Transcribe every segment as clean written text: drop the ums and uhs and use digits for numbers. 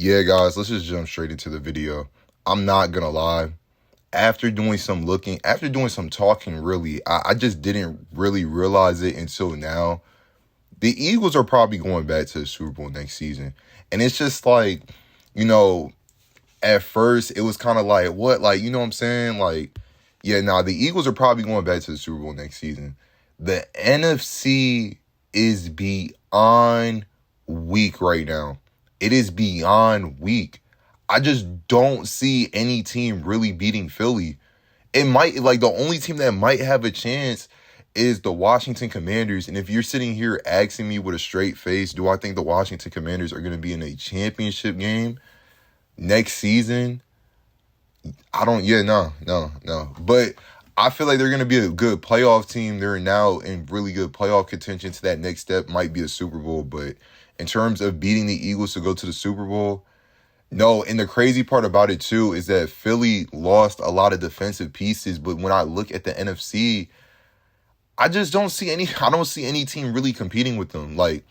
Yeah, guys, let's just jump straight into the video. I'm not gonna lie. After doing some talking, really, I just didn't really realize it until now. The Eagles are probably going back to the Super Bowl next season. And it's just like, you know, at first it was kind of like, what? Like, you know what I'm saying? Like, yeah, nah, the Eagles are probably going back to the Super Bowl next season. The NFC is beyond weak right now. It is beyond weak. I just don't see any team really beating Philly. It might, like, the only team that might have a chance is the Washington Commanders. And if you're sitting here asking me with a straight face, do I think the Washington Commanders are going to be in a championship game next season? I don't, yeah, no. But I feel like they're going to be a good playoff team. They're now in really good playoff contention. To that next step might be a Super Bowl. But in terms of beating the Eagles to go to the Super Bowl, no. And the crazy part about it, too, is that Philly lost a lot of defensive pieces. But when I look at the NFC, I don't see any team really competing with them. Like,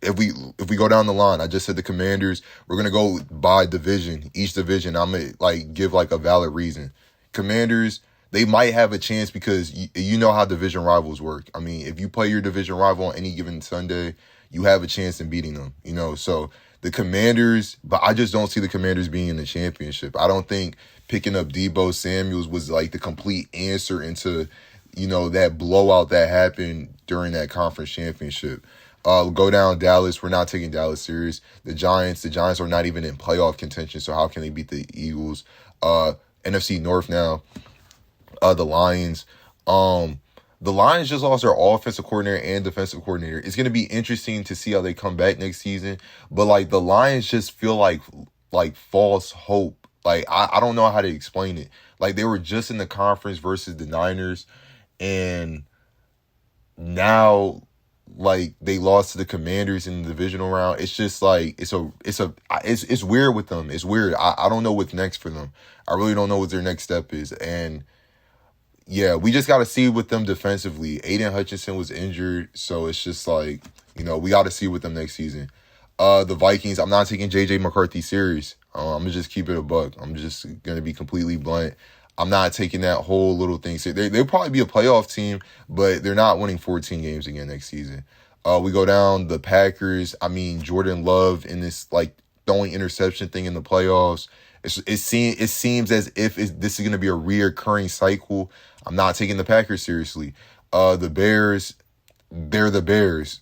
if we go down the line, I just said the Commanders. We're gonna go by division, each division. I'm gonna like give like a valid reason. Commanders, they might have a chance because you know how division rivals work. I mean, if you play your division rival on any given Sunday, you have a chance in beating them. You know, so the Commanders, but I just don't see the Commanders being in the championship. I don't think picking up Deebo Samuels was like the complete answer into, you know, that blowout that happened during that conference championship. Go down Dallas. We're not taking Dallas serious. The Giants are not even in playoff contention, so how can they beat the Eagles? NFC North now. The Lions. The Lions just lost their offensive coordinator and defensive coordinator. It's gonna be interesting to see how they come back next season. But like the Lions just feel like false hope. Like I don't know how to explain it. Like they were just in the conference versus the Niners, and now like they lost to the Commanders in the divisional round. It's just like it's weird with them. It's weird. I don't know what's next for them. I really don't know what their next step is. And yeah, we just got to see with them defensively. Aiden Hutchinson was injured, so it's just like, you know, we got to see with them next season. The Vikings, I'm not taking J.J. McCarthy serious. I'm going to just keep it a buck. I'm just going to be completely blunt. I'm not taking that whole little thing. They'll probably be a playoff team, but they're not winning 14 games again next season. We go down the Packers. I mean, Jordan Love in this like throwing interception thing in the playoffs. It seems as if this is going to be a reoccurring cycle. I'm not taking the Packers seriously. The Bears, they're the Bears.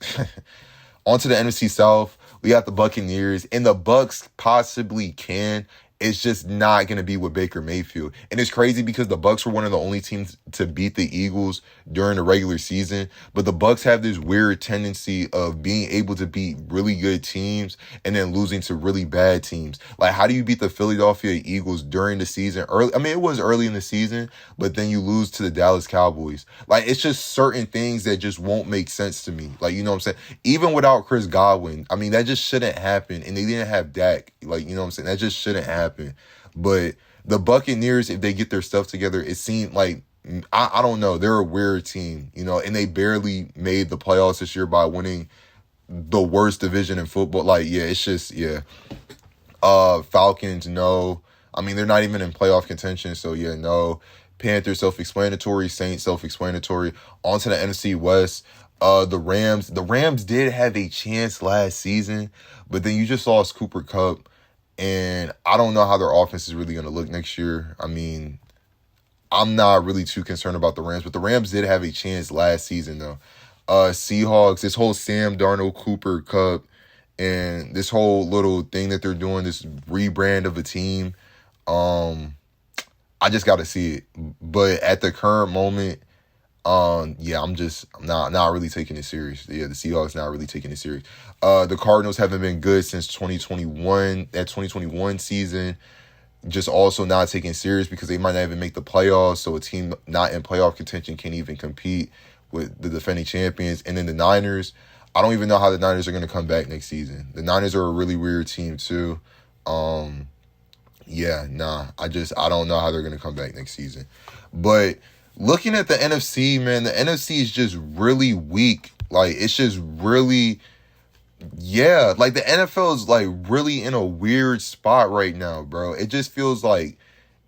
On to the NFC South. We got the Buccaneers, and the Bucs possibly can. It's just not going to be with Baker Mayfield. And it's crazy because the Bucs were one of the only teams to beat the Eagles during the regular season. But the Bucs have this weird tendency of being able to beat really good teams and then losing to really bad teams. Like, how do you beat the Philadelphia Eagles during the season? It was early in the season, but then you lose to the Dallas Cowboys. Like, it's just certain things that just won't make sense to me. Like, you know what I'm saying? Even without Chris Godwin, I mean, that just shouldn't happen. And they didn't have Dak. Like, you know what I'm saying? That just shouldn't happen. But the Buccaneers, if they get their stuff together, it seemed like, I don't know, they're a weird team, you know, and they barely made the playoffs this year by winning the worst division in football. Like, yeah, it's just, yeah. Falcons, no. I mean, they're not even in playoff contention, so yeah, no. Panthers, self-explanatory. Saints, self-explanatory. On to the NFC West. The Rams did have a chance last season, but then you just lost Cooper Kupp. And I don't know how their offense is really going to look next year. I mean, I'm not really too concerned about the Rams, but the Rams did have a chance last season, though. Seahawks, this whole Sam Darnold, Cooper Kupp, and this whole little thing that they're doing, this rebrand of a team, I just got to see it. But at the current moment, yeah, I'm not really taking it serious. Yeah, the Seahawks not really taking it serious. The Cardinals haven't been good since 2021. That 2021 season, just also not taking it serious because they might not even make the playoffs. So a team not in playoff contention can't even compete with the defending champions. And then the Niners, I don't even know how the Niners are going to come back next season. The Niners are a really weird team too. Yeah, nah, I don't know how they're going to come back next season. But looking at the NFC, man, the NFC is just really weak. Like, it's just really Yeah, like the NFL is like really in a weird spot right now, bro. It just feels like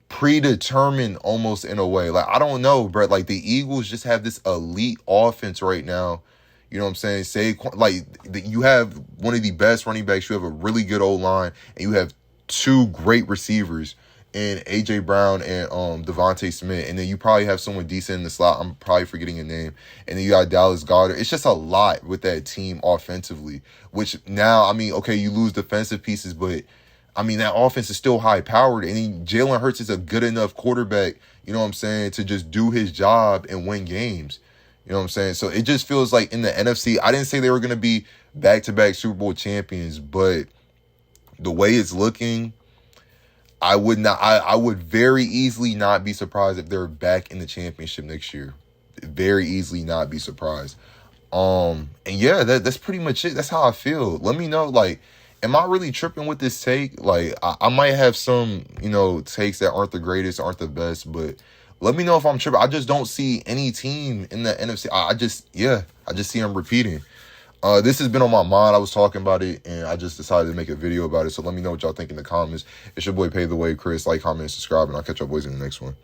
predetermined almost in a way. Like I don't know, bro. Like the Eagles just have this elite offense right now. You know what I'm saying? Say like you have one of the best running backs. You have a really good O line, and you have two great receivers in AJ Brown and Devontae Smith, and then you probably have someone decent in the slot. I'm probably forgetting a name, and then you got Dallas Goedert. It's just a lot with that team offensively. Which now, I mean, okay, you lose defensive pieces, but I mean that offense is still high powered, and Jalen Hurts is a good enough quarterback. You know what I'm saying, to just do his job and win games. You know what I'm saying? So it just feels like in the NFC, I didn't say they were going to be back-to-back Super Bowl champions, but the way it's looking, I would very easily not be surprised if they're back in the championship next year. Very easily not be surprised. And yeah, that's pretty much it. That's how I feel. Let me know, like, am I really tripping with this take? Like, I might have some, takes that aren't the greatest, aren't the best, but let me know if I'm tripping. I just don't see any team in the NFC. I just see them repeating. This has been on my mind. I was talking about it, and I just decided to make a video about it. So let me know what y'all think in the comments. It's your boy, Pay the Way, Chris. Like, comment, subscribe, and I'll catch y'all boys in the next one.